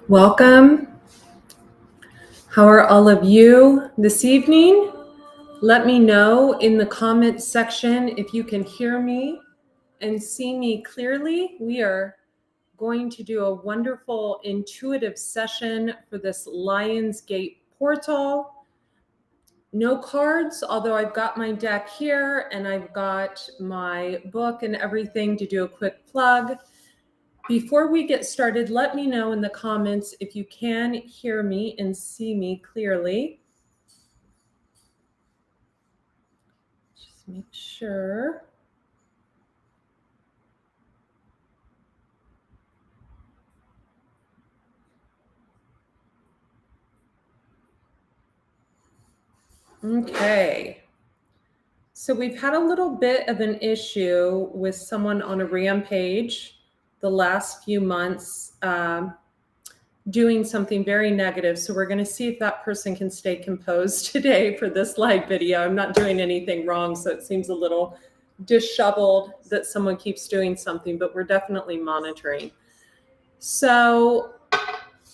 Welcome. How are all of you this evening? Let me know in the comments section if you can hear me and see me clearly. We are going to do a wonderful intuitive session for this Lion's Gate portal. No cards, although I've got my deck here and I've got my book and everything to do a quick plug. Before we get started, let me know in the comments if you can hear me and see me clearly. Just make sure. Okay. So we've had a little bit of an issue with someone on a rampage the last few months, doing something very negative. So we're going to see if that person can stay composed today for this live video. I'm not doing anything wrong, so it seems a little disheveled that someone keeps doing something, but we're definitely monitoring. So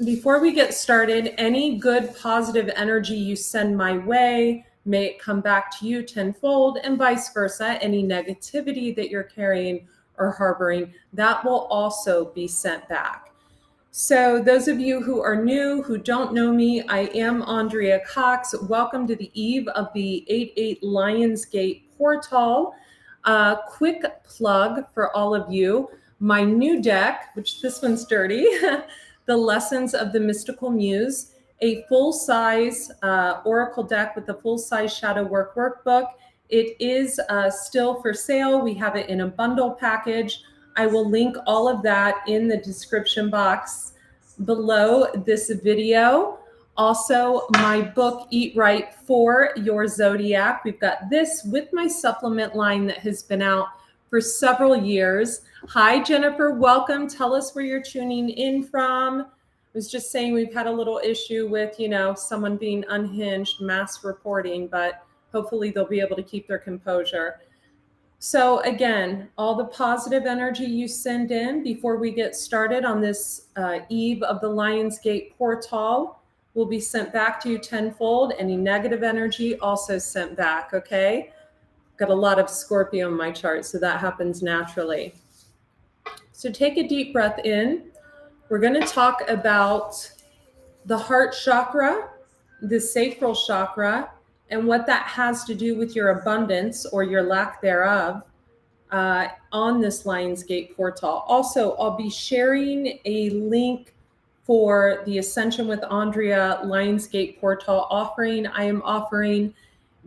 before we get started, any good positive energy you send my way, may it come back to you tenfold, and vice versa. Any negativity that you're carrying or harboring, that will also be sent back. So those of you who are new, who don't know me, I am Andrea Cox. Welcome to the eve of the 8/8 Lionsgate portal. Quick plug for all of you. My new deck, which this one's dirty, The Lessons of the Mystical Muse, a full-size oracle deck with a full-size shadow work workbook. It is still for sale. We have it in a bundle package. I will link all of that in the description box below this video. Also, my book, Eat Right for Your Zodiac. We've got this with my supplement line that has been out for several years. Hi, Jennifer. Welcome. Tell us where you're tuning in from. I was just saying we've had a little issue with, someone being unhinged, mass reporting, but hopefully they'll be able to keep their composure. So again, all the positive energy you send in before we get started on this eve of the Lionsgate portal will be sent back to you tenfold. Any negative energy also sent back, okay? Got a lot of Scorpio in my chart, so that happens naturally. So take a deep breath in. We're going to talk about the heart chakra, the sacral chakra, and what that has to do with your abundance or your lack thereof on this Lionsgate portal. Also, I'll be sharing a link for the Ascension with Andrea Lionsgate portal offering. I am offering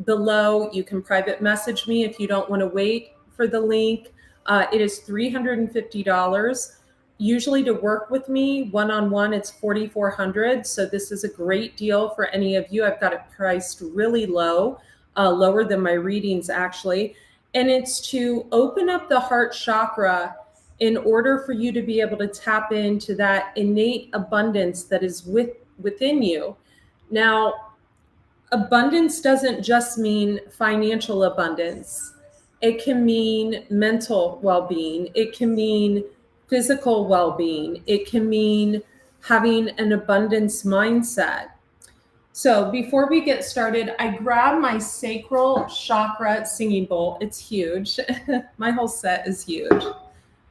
below. You can private message me if you don't want to wait for the link. It is $350. Usually to work with me one-on-one, it's $4,400. So this is a great deal for any of you. I've got it priced really low, lower than my readings actually. And it's to open up the heart chakra in order for you to be able to tap into that innate abundance that is within you. Now, abundance doesn't just mean financial abundance. It can mean mental well-being. It can mean physical well-being. It can mean having an abundance mindset. So before we get started, I grabbed my sacral chakra singing bowl. It's huge. My whole set is huge.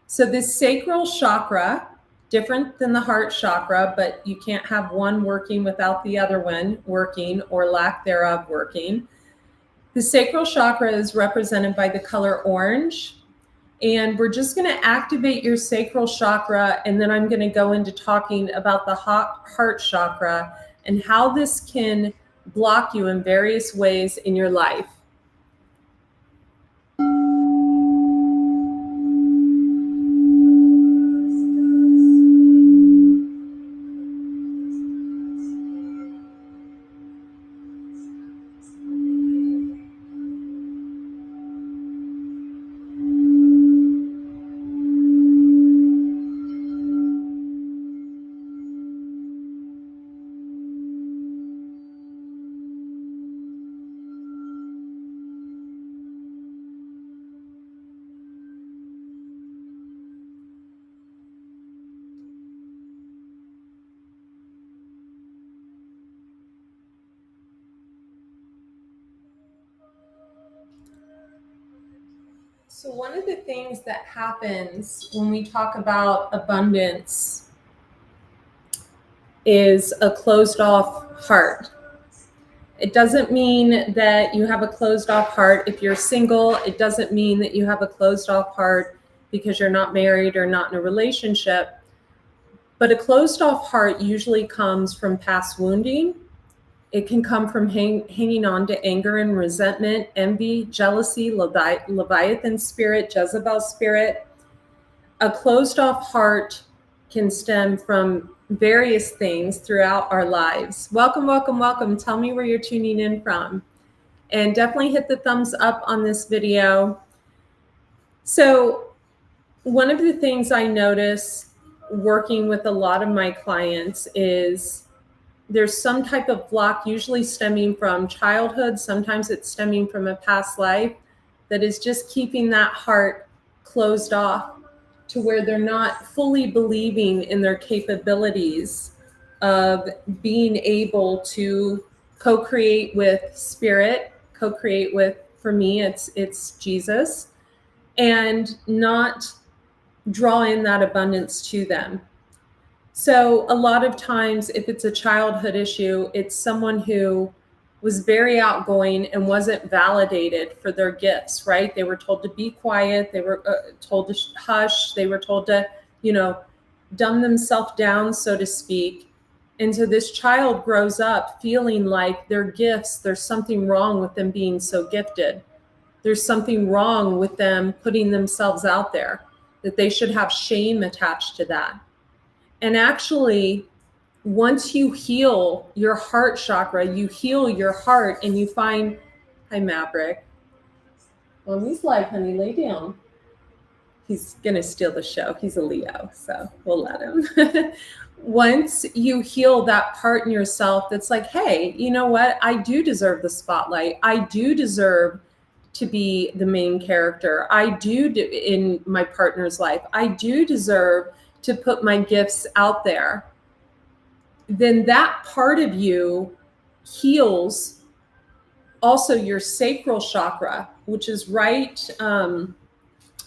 So this sacral chakra, different than the heart chakra, but you can't have one working without the other one working or lack thereof working. The sacral chakra is represented by the color orange. And we're just going to activate your sacral chakra, and then I'm going to go into talking about the heart chakra and how this can block you in various ways in your life. So one of the things that happens when we talk about abundance is a closed off heart. It doesn't mean that you have a closed off heart if you're single. It doesn't mean that you have a closed off heart because you're not married or not in a relationship. But a closed off heart usually comes from past wounding. It can come from hanging on to anger and resentment, envy, jealousy, Leviathan spirit, Jezebel spirit. A closed off heart can stem from various things throughout our lives. Welcome, welcome, welcome. Tell me where you're tuning in from. And definitely hit the thumbs up on this video. So one of the things I notice working with a lot of my clients is there's some type of block, usually stemming from childhood. Sometimes it's stemming from a past life that is just keeping that heart closed off to where they're not fully believing in their capabilities of being able to co-create with spirit, co-create with, for me, it's Jesus, and not draw in that abundance to them. So a lot of times, if it's a childhood issue, it's someone who was very outgoing and wasn't validated for their gifts, right? They were told to be quiet. They were told to hush. They were told to, dumb themselves down, so to speak. And so this child grows up feeling like their gifts, there's something wrong with them being so gifted. There's something wrong with them putting themselves out there, that they should have shame attached to that. And actually, once you heal your heart chakra, you heal your heart and you find, hi Maverick. Well, he's live, honey, lay down. He's gonna steal the show. He's a Leo, so we'll let him. Once you heal that part in yourself that's like, hey, you know what? I do deserve the spotlight. I do deserve to be the main character. I do in my partner's life. I do deserve to put my gifts out there. Then that part of you heals also your sacral chakra, which is right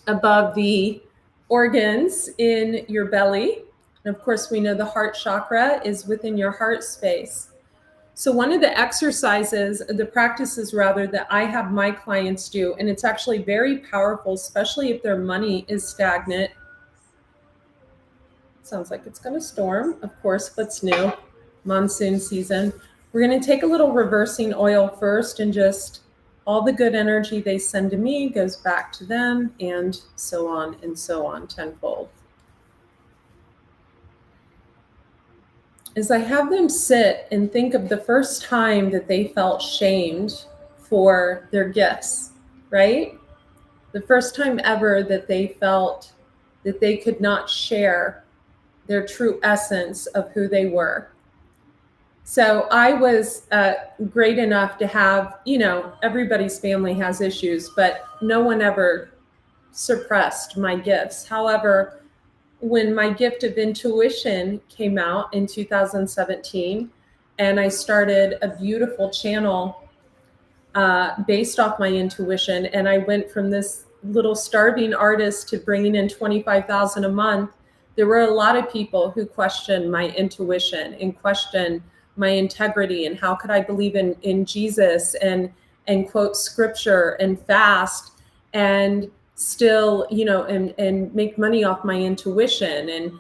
above the organs in your belly. And of course, we know the heart chakra is within your heart space. So one of the exercises, the practices rather, that I have my clients do, and it's actually very powerful, especially if their money is stagnant. Sounds like it's going to storm, of course, what's new, monsoon season. We're going to take a little reversing oil first, and just all the good energy they send to me goes back to them, and so on tenfold. As I have them sit and think of the first time that they felt shamed for their gifts, right? The first time ever that they felt that they could not share their true essence of who they were. So I was great enough to have, everybody's family has issues, but no one ever suppressed my gifts. However, when my gift of intuition came out in 2017, and I started a beautiful channel based off my intuition, and I went from this little starving artist to bringing in 25,000 a month, there were a lot of people who questioned my intuition and questioned my integrity, and how could I believe in Jesus and quote scripture and fast and still, and make money off my intuition.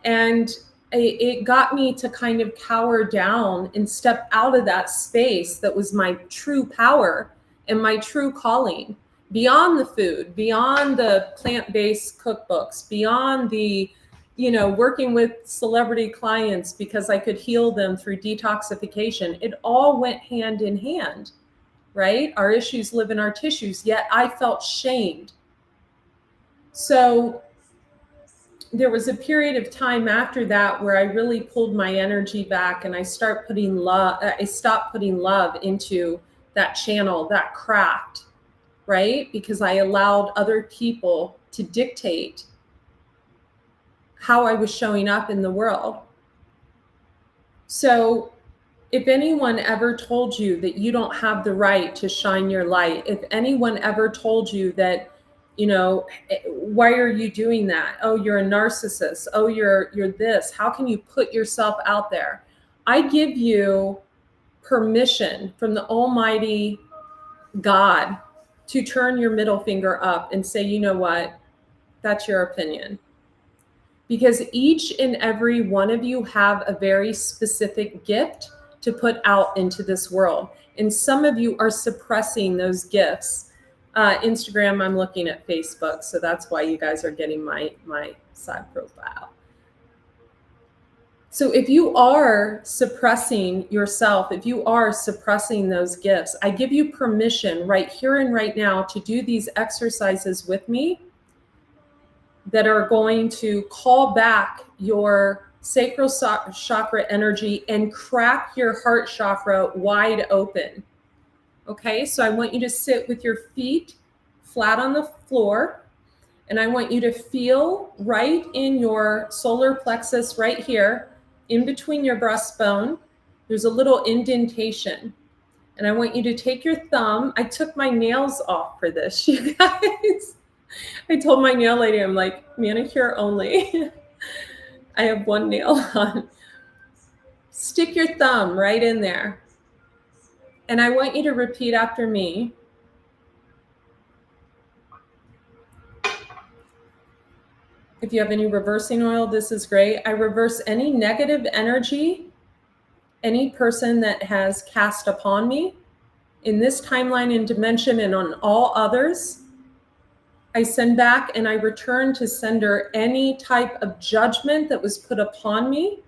And it got me to kind of cower down and step out of that space that was my true power and my true calling, beyond the food, beyond the plant-based cookbooks, beyond the, working with celebrity clients because I could heal them through detoxification. It all went hand in hand, right? Our issues live in our tissues, yet I felt shamed. So there was a period of time after that where I really pulled my energy back, and I stopped putting love into that channel, that craft, right? Because I allowed other people to dictate how I was showing up in the world. So if anyone ever told you that you don't have the right to shine your light, if anyone ever told you that Why are you doing that? Oh, you're a narcissist. Oh, you're this. How can you put yourself out there? I give you permission from the Almighty God to turn your middle finger up and say, you know what? That's your opinion. Because each and every one of you have a very specific gift to put out into this world. And some of you are suppressing those gifts. Instagram, I'm looking at Facebook, so that's why you guys are getting my side profile. So if you are suppressing yourself, if you are suppressing those gifts, I give you permission right here and right now to do these exercises with me that are going to call back your sacral chakra energy and crack your heart chakra wide open. Okay, so I want you to sit with your feet flat on the floor, and I want you to feel right in your solar plexus right here, in between your breastbone. There's a little indentation. And I want you to take your thumb. I took my nails off for this, you guys. I told my nail lady, I'm like, manicure only. I have one nail on. Stick your thumb right in there. And I want you to repeat after me. If you have any reversing oil, this is great. I reverse any negative energy any person that has cast upon me in this timeline and dimension and on all others. I send back and I return to sender any type of judgment that was put upon me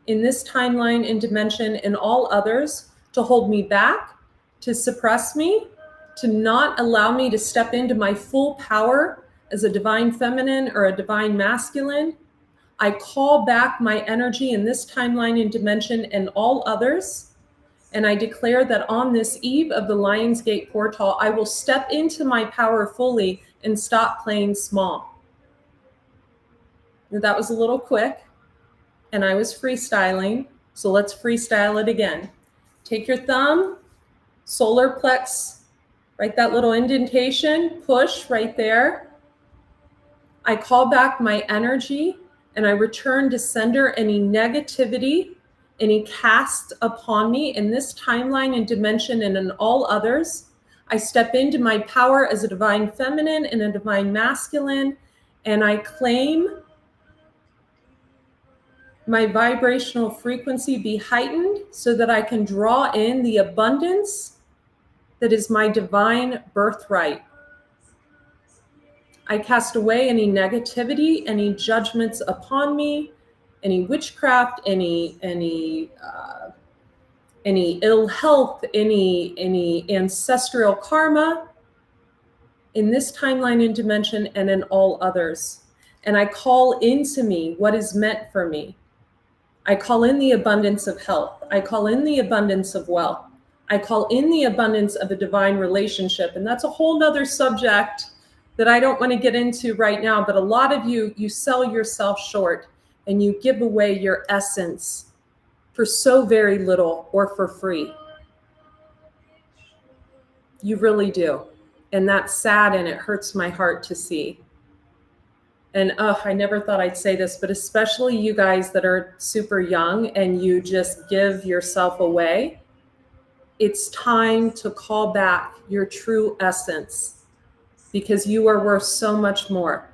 in this timeline and dimension and all others to hold me back, to suppress me, to not allow me to step into my full power as a divine feminine or a divine masculine. I call back my energy in this timeline and dimension and all others. And I declare that on this eve of the Lion's Gate portal, I will step into my power fully and stop playing small. That was a little quick, and I was freestyling. So let's freestyle it again. Take your thumb, solar plex, right, that little indentation, push right there. I call back my energy and I return to sender any negativity, any cast upon me in this timeline and dimension and in all others. I step into my power as a divine feminine and a divine masculine, and I claim my vibrational frequency be heightened so that I can draw in the abundance that is my divine birthright. I cast away any negativity, any judgments upon me, any witchcraft, any ill health, any ancestral karma in this timeline and dimension and in all others. And I call into me what is meant for me. I call in the abundance of health. I call in the abundance of wealth. I call in the abundance of a divine relationship. And that's a whole nother subject that I don't want to get into right now, but a lot of you sell yourself short and you give away your essence for so very little or for free. You really do. And that's sad and it hurts my heart to see. And I never thought I'd say this, but especially you guys that are super young and you just give yourself away, it's time to call back your true essence because you are worth so much more,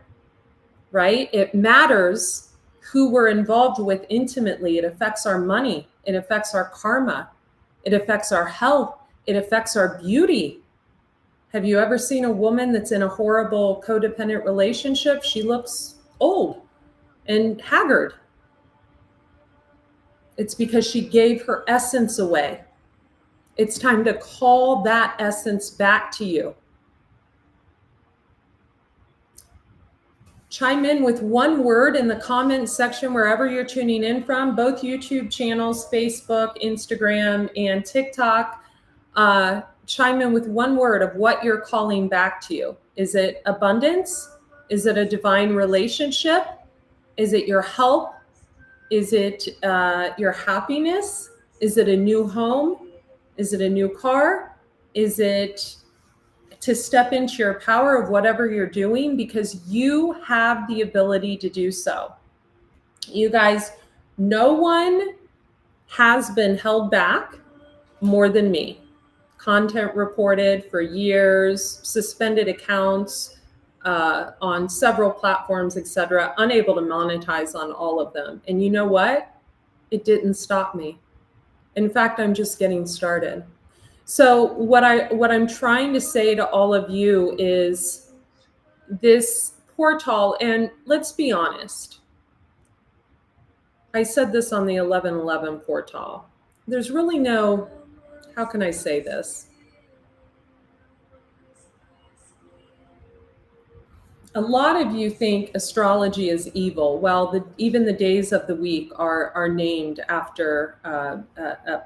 right? It matters who we're involved with intimately. It affects our money. It affects our karma. It affects our health. It affects our beauty. Have you ever seen a woman that's in a horrible codependent relationship? She looks old and haggard. It's because she gave her essence away. It's time to call that essence back to you. Chime in with one word in the comment section wherever you're tuning in from, both YouTube channels, Facebook, Instagram, and TikTok. Chime in with one word of what you're calling back to you. Is it abundance? Is it a divine relationship? Is it your health? Is it your happiness? Is it a new home? Is it a new car? Is it to step into your power of whatever you're doing, because you have the ability to do so. You guys, no one has been held back more than me. Content reported for years, suspended accounts on several platforms, etc., unable to monetize on all of them. And you know what? It didn't stop me. In fact, I'm just getting started. So what I'm trying to say to all of you is this portal, and let's be honest, I said this on the 1111 portal. There's really no, how can I say this? A lot of you think astrology is evil. Well, even the days of the week are named after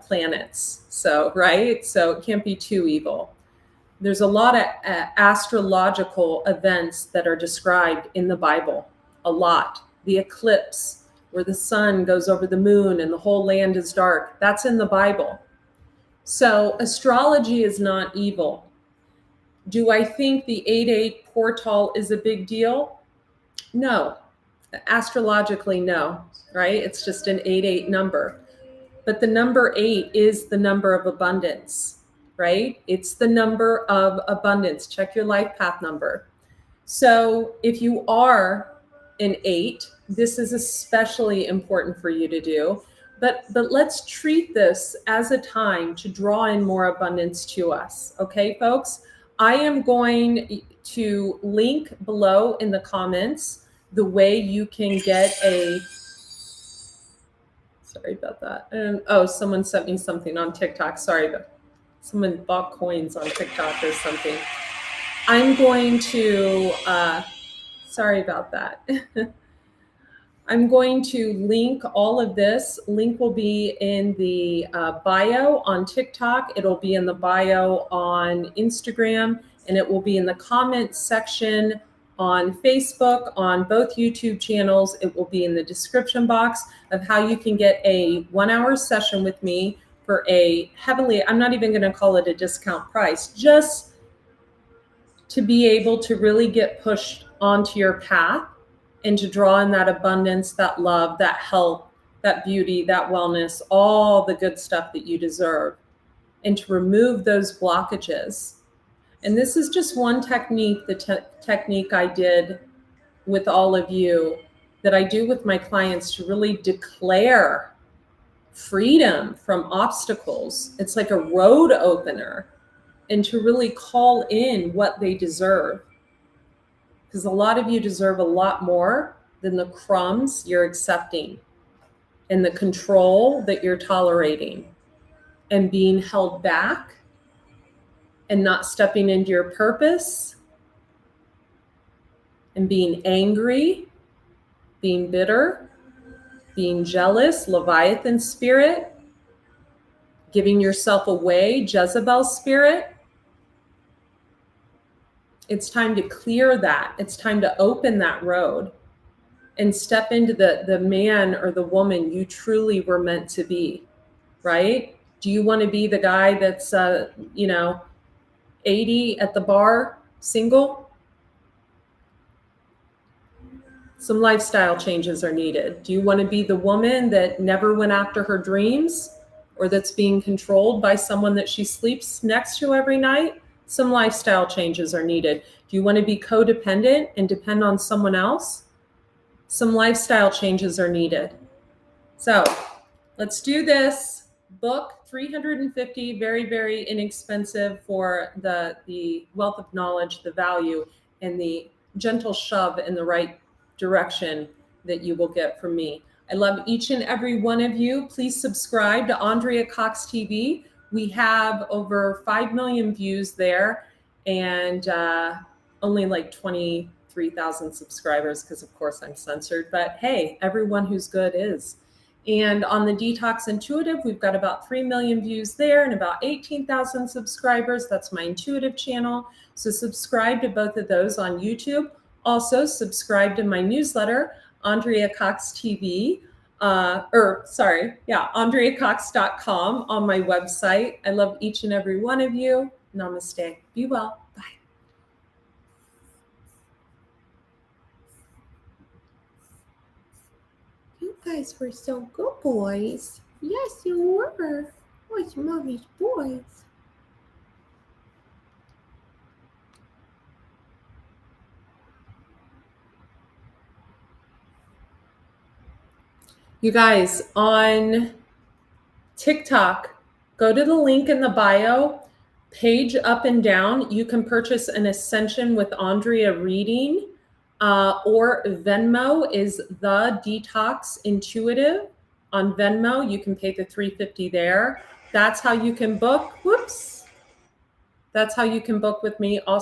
planets. So, right? So it can't be too evil. There's a lot of astrological events that are described in the Bible. A lot. The eclipse, where the sun goes over the moon and the whole land is dark. That's in the Bible. So astrology is not evil. Do I think the 8-8 portal is a big deal? No. Astrologically, no, right? It's just an 8-8 number. But the number 8 is the number of abundance, right? It's the number of abundance. Check your life path number. So if you are an 8, this is especially important for you to do. But let's treat this as a time to draw in more abundance to us. Okay, folks? I am going to link below in the comments the way you can get a, sorry about that. And oh, someone sent me something on TikTok. Sorry, but someone bought coins on TikTok or something. I'm going to, sorry about that. I'm going to link all of this. Link will be in the bio on TikTok. It'll be in the bio on Instagram, and it will be in the comments section on Facebook, on both YouTube channels. It will be in the description box of how you can get a 1-hour session with me for a heavily, I'm not even going to call it a discount price, just to be able to really get pushed onto your path and to draw in that abundance, that love, that health, that beauty, that wellness, all the good stuff that you deserve, and to remove those blockages. And this is just one technique, the technique I did with all of you, that I do with my clients to really declare freedom from obstacles. It's like a road opener, and to really call in what they deserve. Because a lot of you deserve a lot more than the crumbs you're accepting and the control that you're tolerating and being held back and not stepping into your purpose and being angry, being bitter, being jealous, Leviathan spirit, giving yourself away, Jezebel spirit. It's time to clear that. It's time to open that road and step into the man or the woman you truly were meant to be, right? Do you want to be the guy that's, 80 at the bar, single? Some lifestyle changes are needed. Do you want to be the woman that never went after her dreams, or that's being controlled by someone that she sleeps next to every night? Some lifestyle changes are needed. Do you want to be codependent and depend on someone else? Some lifestyle changes are needed. So let's do this. Book 350, very, very inexpensive for the wealth of knowledge, the value, and the gentle shove in the right direction that you will get from me. I love each and every one of you. Please subscribe to Andrea Cox TV. We have over 5 million views there, and only like 23,000 subscribers because, of course, I'm censored. But hey, everyone who's good is. And on the Detox Intuitive, we've got about 3 million views there and about 18,000 subscribers. That's my intuitive channel. So subscribe to both of those on YouTube. Also, subscribe to my newsletter, Andrea Cox TV. AndreaCox.com on my website. I love each and every one of you. Namaste. Be well. Bye. guys were so good boys. Yes, you were. Was mommy's boys. You guys, on TikTok, go to the link in the bio, page up and down. You can purchase an Ascension with Andrea reading, or Venmo is the Detox Intuitive on Venmo. You can pay the $3.50 there. That's how you can book. Whoops. That's how you can book with me. Also,